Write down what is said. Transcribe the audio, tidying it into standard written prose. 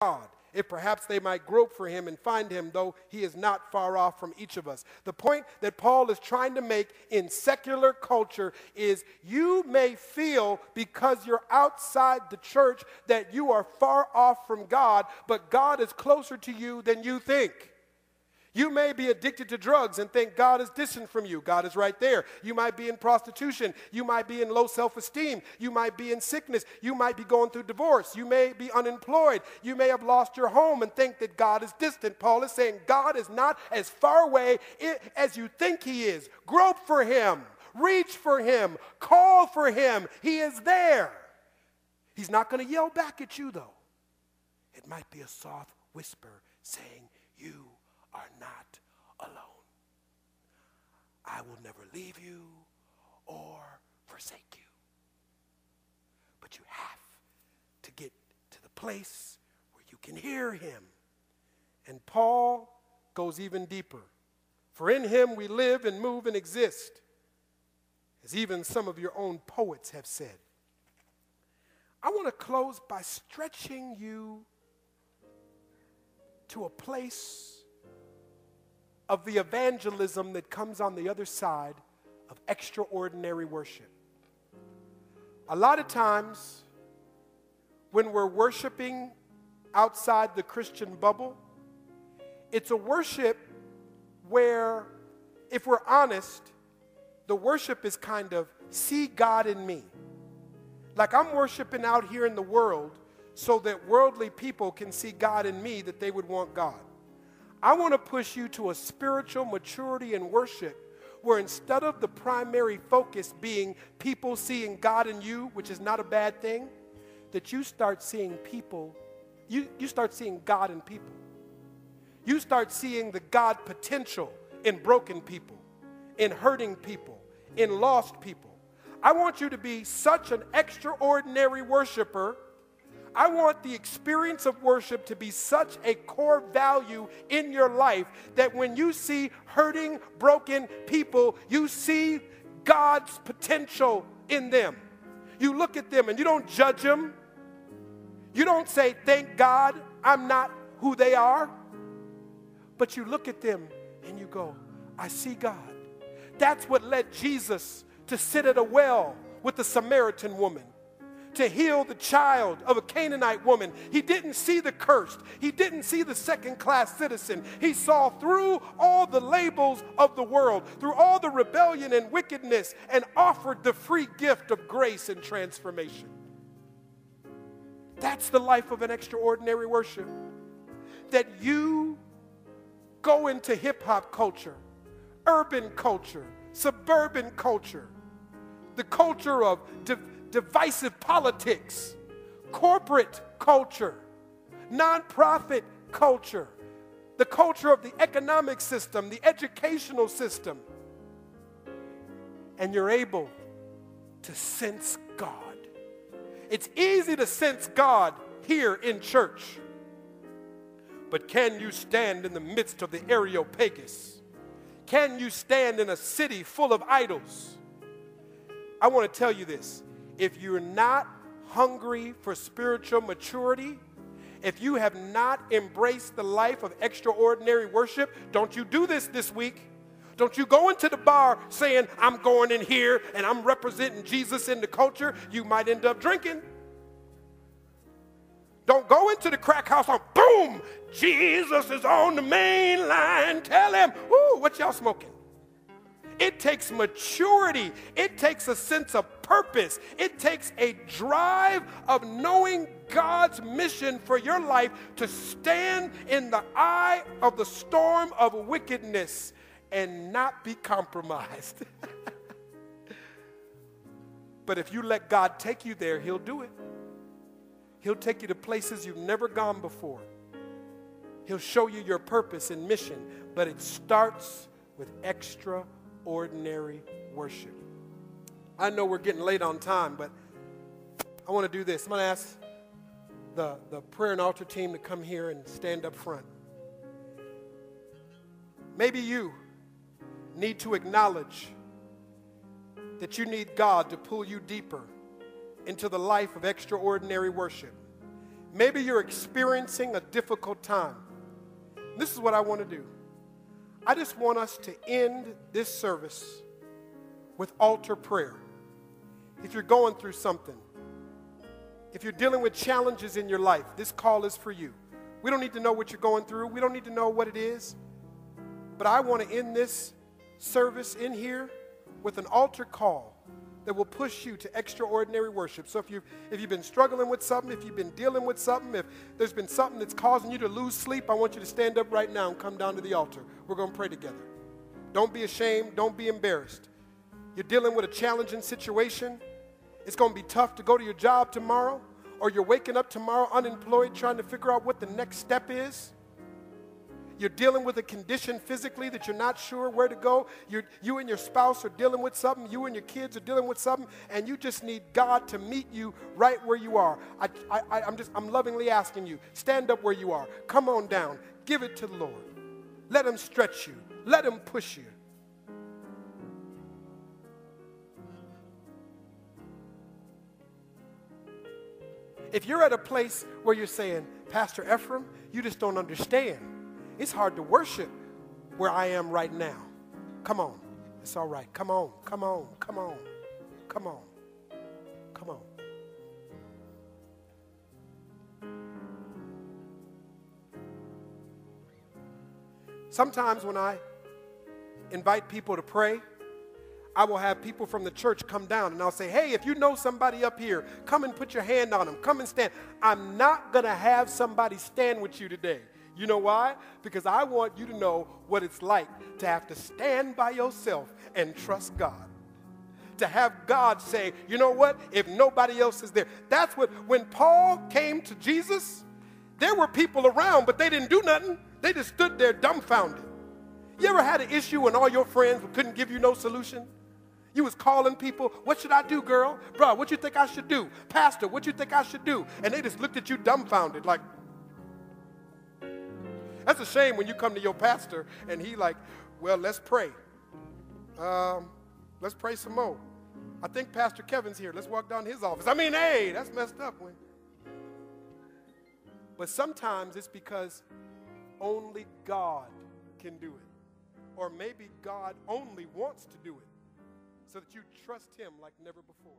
God, if perhaps they might grope for him and find him, though he is not far off from each of us. The point that Paul is trying to make in secular culture is you may feel because you're outside the church that you are far off from God, but God is closer to you than you think. You may be addicted to drugs and think God is distant from you. God is right there. You might be in prostitution. You might be in low self-esteem. You might be in sickness. You might be going through divorce. You may be unemployed. You may have lost your home and think that God is distant. Paul is saying God is not as far away as you think he is. Grope for him. Reach for him. Call for him. He is there. He's not going to yell back at you, though. It might be a soft whisper saying, you are not alone. I will never leave you or forsake you. But you have to get to the place where you can hear him. And Paul goes even deeper. For in him we live and move and exist, as even some of your own poets have said. I want to close by stretching you to a place of the evangelism that comes on the other side of extraordinary worship. A lot of times, when we're worshiping outside the Christian bubble, it's a worship where, if we're honest, the worship is kind of, see God in me. Like I'm worshiping out here in the world so that worldly people can see God in me, that they would want God. I want to push you to a spiritual maturity in worship where instead of the primary focus being people seeing God in you, which is not a bad thing, that you start seeing people, you start seeing God in people. You start seeing the God potential in broken people, in hurting people, in lost people. I want you to be such an extraordinary worshiper. I want the experience of worship to be such a core value in your life that when you see hurting, broken people, you see God's potential in them. You look at them and you don't judge them. You don't say, thank God I'm not who they are. But you look at them and you go, I see God. That's what led Jesus to sit at a well with the Samaritan woman, to heal the child of a Canaanite woman. He didn't see the cursed. He didn't see the second-class citizen. He saw through all the labels of the world, through all the rebellion and wickedness, and offered the free gift of grace and transformation. That's the life of an extraordinary worship. That you go into hip-hop culture, urban culture, suburban culture, the culture of divisive politics, corporate culture, nonprofit culture, the culture of the economic system, the educational system, and you're able to sense God. It's easy to sense God here in church, but can you stand in the midst of the Areopagus? Can you stand in a city full of idols? I want to tell you this. If you're not hungry for spiritual maturity, if you have not embraced the life of extraordinary worship, don't you do this week. Don't you go into the bar saying, I'm going in here and I'm representing Jesus in the culture. You might end up drinking. Don't go into the crack house on, boom, Jesus is on the main line. Tell him, ooh, what y'all smoking? It takes maturity. It takes a sense of purpose. It takes a drive of knowing God's mission for your life to stand in the eye of the storm of wickedness and not be compromised. But if you let God take you there, he'll do it. He'll take you to places you've never gone before. He'll show you your purpose and mission, but it starts with extraordinary worship. I know we're getting late on time, but I want to do this. I'm going to ask the prayer and altar team to come here and stand up front. Maybe you need to acknowledge that you need God to pull you deeper into the life of extraordinary worship. Maybe you're experiencing a difficult time. This is what I want to do. I just want us to end this service with altar prayer. If you're going through something, if you're dealing with challenges in your life, this call is for you. We don't need to know what you're going through. We don't need to know what it is. But I want to end this service in here with an altar call that will push you to extraordinary worship. So if you've been struggling with something, if you've been dealing with something, if there's been something that's causing you to lose sleep, I want you to stand up right now and come down to the altar. We're going to pray together. Don't be ashamed. Don't be embarrassed. You're dealing with a challenging situation. It's going to be tough to go to your job tomorrow, or you're waking up tomorrow unemployed trying to figure out what the next step is. You're dealing with a condition physically that you're not sure where to go. You and your spouse are dealing with something. You and your kids are dealing with something, and you just need God to meet you right where you are. I'm lovingly asking you, stand up where you are. Come on down. Give it to the Lord. Let him stretch you. Let him push you. If you're at a place where you're saying, Pastor Efrem, you just don't understand. It's hard to worship where I am right now. Come on. It's all right. Come on. Come on. Come on. Come on. Come on. Sometimes when I invite people to pray, I will have people from the church come down and I'll say, hey, if you know somebody up here, come and put your hand on them. Come and stand. I'm not going to have somebody stand with you today. You know why? Because I want you to know what it's like to have to stand by yourself and trust God. To have God say, you know what? If nobody else is there. That's what, when Paul came to Jesus, there were people around, but they didn't do nothing. They just stood there dumbfounded. You ever had an issue when all your friends couldn't give you no solution? You was calling people, what should I do, girl? Bro, what you think I should do? Pastor, what you think I should do? And they just looked at you dumbfounded like, that's a shame when you come to your pastor and he like, well, let's pray. Let's pray some more. I think Pastor Kevin's here. Let's walk down to his office. I mean, hey, that's messed up. But sometimes it's because only God can do it. Or maybe God only wants to do it so that you trust him like never before.